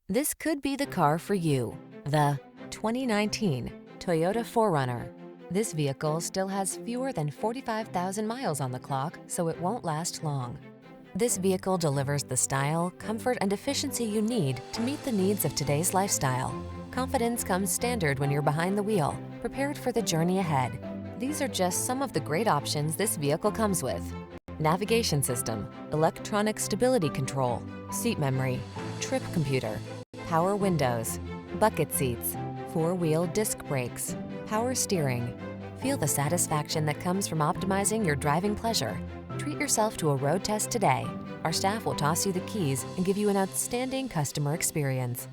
This could be the car for you. The 2019 Toyota 4Runner. This vehicle still has fewer than 45,000 miles on the clock, so it won't last long. This vehicle delivers the style, comfort, and efficiency you need to meet the needs of today's lifestyle. Confidence comes standard when you're behind the wheel, prepared for the journey ahead. These are just some of the great options this vehicle comes with: navigation system, electronic stability control, seat memory, trip computer, power windows, bucket seats, four-wheel disc brakes, power steering. Feel the satisfaction that comes from optimizing your driving pleasure. Treat yourself to a road test today. Our staff will toss you the keys and give you an outstanding customer experience.